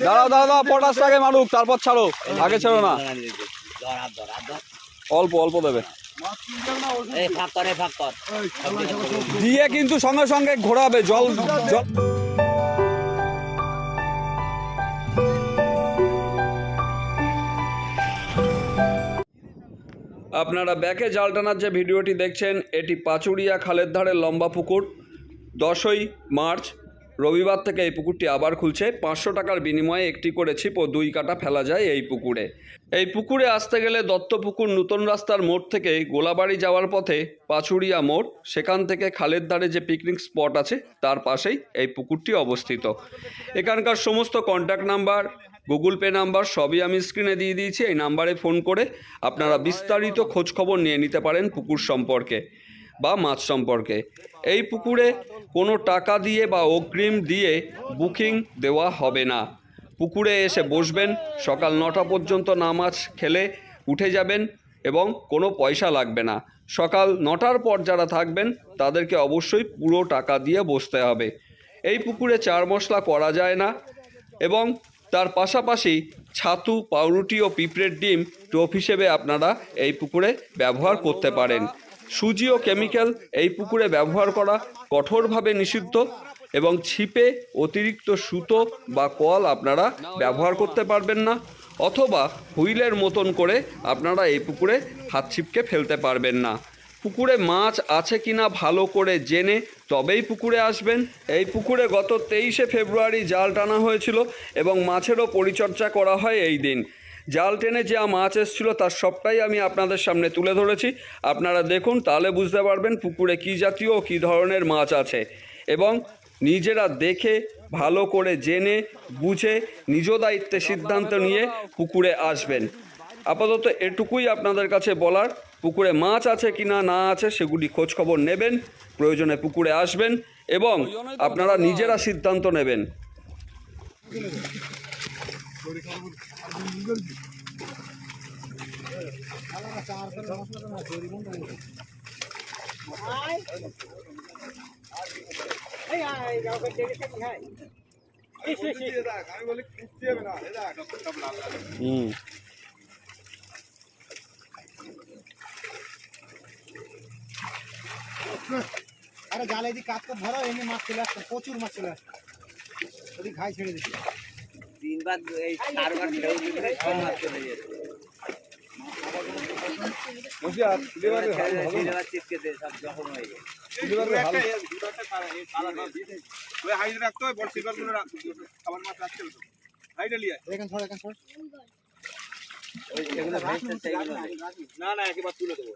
দাঁড়াও দাঁড়াও, পটাশটাকে মারুক, তারপর ছাড়ো, আগে ছেড়ো না, অল্প অল্প দেবে দিয়ে, কিন্তু সঙ্গে সঙ্গে ঘোরাবে জল জল। আপনারা ব্যাকে জাল টানার যে ভিডিওটি দেখছেন, এটি পাচুরিয়া খালের ধারে লম্বা পুকুর। 10ই মার্চ রবিবার থেকে এই পুকুরটি আবার খুলছে। 500 টাকার বিনিময়ে একটি করে ছিপ ও 2 কাটা ফেলা যায় এই পুকুরে। এই পুকুরে আসতে গেলে দত্তপুকুর নতুন রাস্তার মোড় থেকে গোলাবাড়ি যাওয়ার পথে পাচুরিয়া মোড়, সেখান থেকে খালের ধারে যে পিকনিক স্পট আছে তার পাশেই এই পুকুরটি অবস্থিত। এখানকার সমস্ত contact number, Google pay number সবই আমি স্ক্রিনে দিয়ে দিয়েছি। এই নাম্বারে ফোন করে আপনারা বিস্তারিত খোঁজখবর নিয়ে নিতে পারেন পুকুর সম্পর্কে বা মাছ সম্পর্কে। এই পুকুরে কোনো টাকা দিয়ে বা অগ্রিম দিয়ে বুকিং দেওয়া হবে না। পুকুরে এসে বসবেন, সকাল 9টা পর্যন্ত না মাছ খেলে উঠে যাবেন এবং কোনো পয়সা লাগবে না। সকাল 9টার পর যারা থাকবেন তাদেরকে অবশ্যই পুরো টাকা দিয়ে বসতে হবে। এই পুকুরে চার মশলা করা যায় না এবং তার পাশাপাশি ছাতু, পাউরুটি ও পিঁপড়ের ডিম টোপ হিসেবে আপনারা এই পুকুরে ব্যবহার করতে পারেন। সুজি ও কেমিক্যাল এই পুকুরে ব্যবহার করা কঠোরভাবে নিষিদ্ধ এবং ছিপে অতিরিক্ত সুতো বা কল আপনারা ব্যবহার করতে পারবেন না, অথবা হুইলের মতন করে আপনারা এই পুকুরে হাত ছিপকে ফেলতে পারবেন না। পুকুরে মাছ আছে কিনা ভালো করে জেনে তবেই পুকুরে আসবেন। এই পুকুরে গত 23শে ফেব্রুয়ারি জাল টানা হয়েছিল এবং মাছেরও পরিচর্যা করা হয় এই দিন। জাল টেনে যা মাছ এসেছিলো তার সবটাই আমি আপনাদের সামনে তুলে ধরেছি। আপনারা দেখুন, তাহলে বুঝতে পারবেন পুকুরে কী জাতীয় ও কী ধরনের মাছ আছে, এবং নিজেরা দেখে ভালো করে জেনে বুঝে নিজ দায়িত্বে সিদ্ধান্ত নিয়ে পুকুরে আসবেন। আপাতত এটুকুই আপনাদের কাছে বলার। পুকুরে মাছ আছে কি না আছে সেগুলি খোঁজখবর নেবেন, প্রয়োজনে পুকুরে আসবেন এবং আপনারা নিজেরা সিদ্ধান্ত নেবেন। আরে জালে যদি কাজ করে ধরো, এমনি মাছ চলে আসতো, প্রচুর মাছ চলে আসতো, যদি ঘাই ছেড়ে দিচ্ছি 3 বার এই 4 বার ঢেউ দিলে সব মাছ চলে যেত। মুশিয়াত দিবারে ভালো দিবারে চিপকে দে, সব জখম হয়ে যায়। দিবারে ভালো দুটাতে পারে, এই পালা না দিতে ওই হাইট রাখতে হয়, বড় সিলভার গুলো রাখতে হবে, খাবার মাছ রাখতে হবে। হাইটে লিয়া এখান ছড় ওই এগুলো ভাইতে সেইগুলো না না একবার তুলে দেব।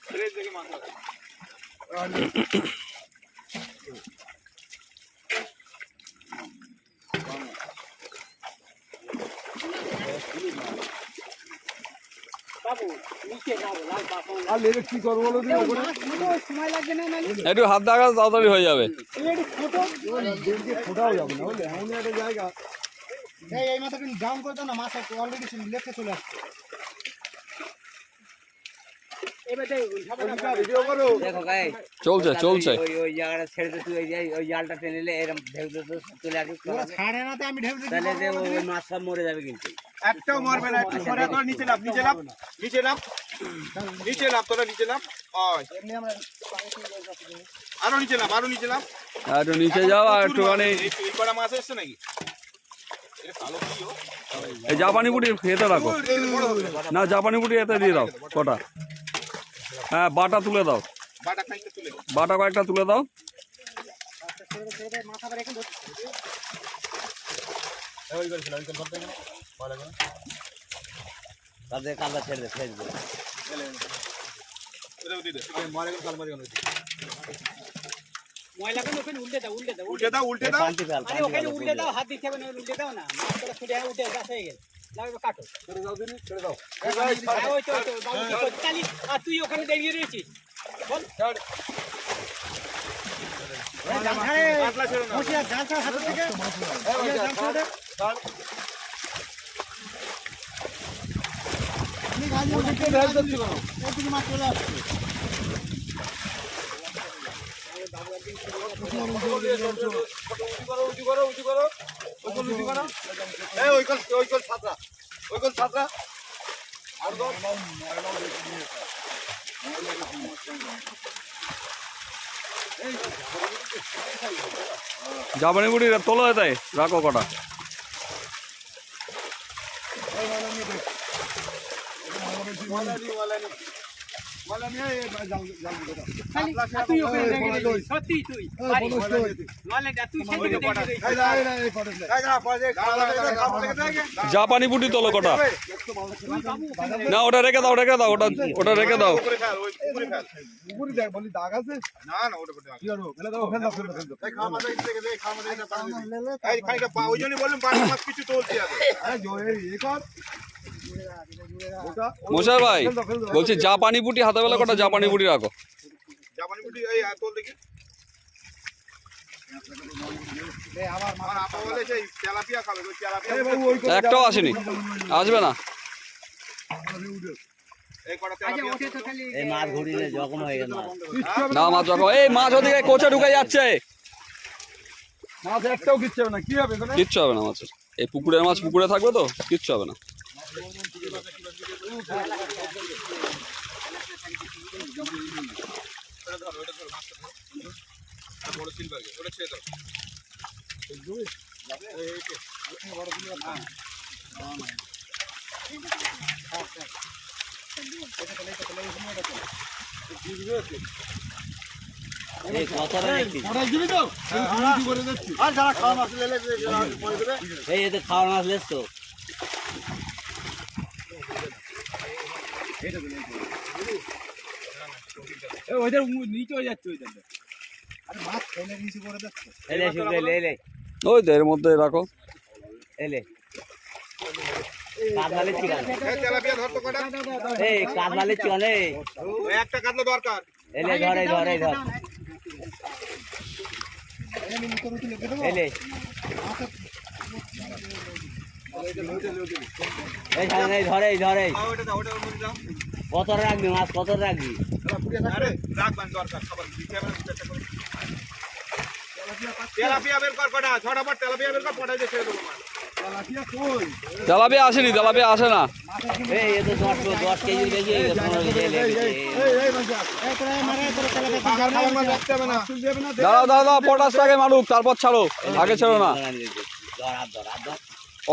ফ্রেশ দেখে মাছ রাখ। একটু হাত দেখা তাড়াতাড়ি হয়ে যাবে। এই মাথা কিন্তু ডাউন করে দাও না, মাছ অলরেডি লেফটে চলে আসছে। চলছে চলছে ওই জায়গাটা ছেড়ে তুই ওই জালটা টেনে নিলে এরকম ঢেউ চলে আসবে, ছাড়ে না, আমি ঢেউ দিই, তাহলে ওই মাছ সব মরে যাবে। কিন্তু একটাও মরবে না। একটু সরে তোরা নিচে নাম, নিচে নাম, নিচে নাম, নিচে নাম, তোরা নিচে নাম। আরো নিচে নাম, আরো নিচে নাম, একটু নিচে যাও আর একটুখানি। এই কটা মাছ এসছে নাকি? এই জাপানি বুটি খেতে রাখো না, জাপানি বুটি এতে দিয়ে দাও কটা। হ্যাঁ, বাটা তুলে দাও, বাটা কয়েকটা তুলে দাও। তাদের কাঁদা ছেড়ে দে, ফেস দেবে। উল্টে দাও, উল্টে দাও, উল্টে দাও, হাত দিতে হবে না, উল্টে দাও না, মাছটা ছুটে উঠে গাছ হয়ে গেছে, কাটো, ছেড়ে দাও দিন, ছেড়ে দাও। আর তুই ওখানে দাঁড়িয়ে রয়েছিস, বল মাছ চলে আসছে। জাপানি বুড়ি তোলো তাই রাখো কটা। জাপানি বুটি তোলো কটা। না ওটা রেখে দাও ওটা রেখে দাও। মশাই ভাই বলছি জাপানি বুটি হাতে বেলা কটা জাপানি বুটি রাখো। একটাও আসেনি, আসবে না। এই মাছ ঘুরিয়ে জখম হয়ে গেল না মাছ যখন এই মাছ ওদিকে কোচে ঢুকে যাচ্ছে, কিচ্ছু হবে না মাছের। এই পুকুরের মাছ পুকুরে থাকবে তো কিচ্ছু হবে না। এই এতে খাওয়া মাছ লেস তো ওই তো এর মধ্যে রাখো। এলে কাতলা চিকেন এই কাতলা চিকেন একটা কাতলা দরকার। এলে ধর এলে এই ধরে কত রাখবি মাছ, কত রাখবি? তেলাপিয়া আসেনি, তেলাপিয়া আসে না। এই এ তো 10 কেজি বেশি 15 কেজি দাঁড়াও পটাশটাকে মারুক তারপর ছাড়ো, আগে ছাড়ো না।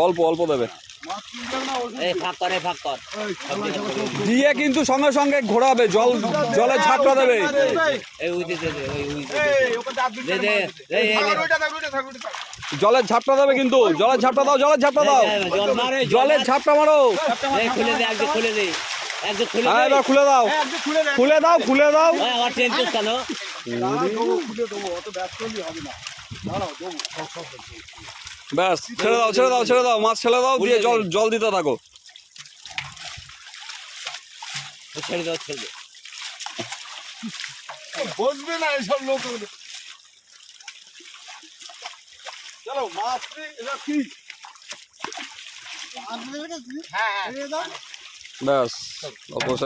অল্প অল্প দেবে দিয়ে কিন্তু সঙ্গে সঙ্গে ঘোরাবে, জলে ঝাপটা দেবে। জলের ঝাপটা দেবে কিন্তু, জলের ঝাপটা দাও, জলের ঝাপটা দাও, জলের ঝাপটা মারো। খুলে দে এবার খুলে দাও, খুলে দাও। ব্যাস ছেড়ে দাও মাছ ছেড়ে দাও, দিয়ে জল দিতে থাকো। ছেড়ে দাও বসবে না এইসব লোক। চলো মাছ কি ব্যাস অবশ্যই।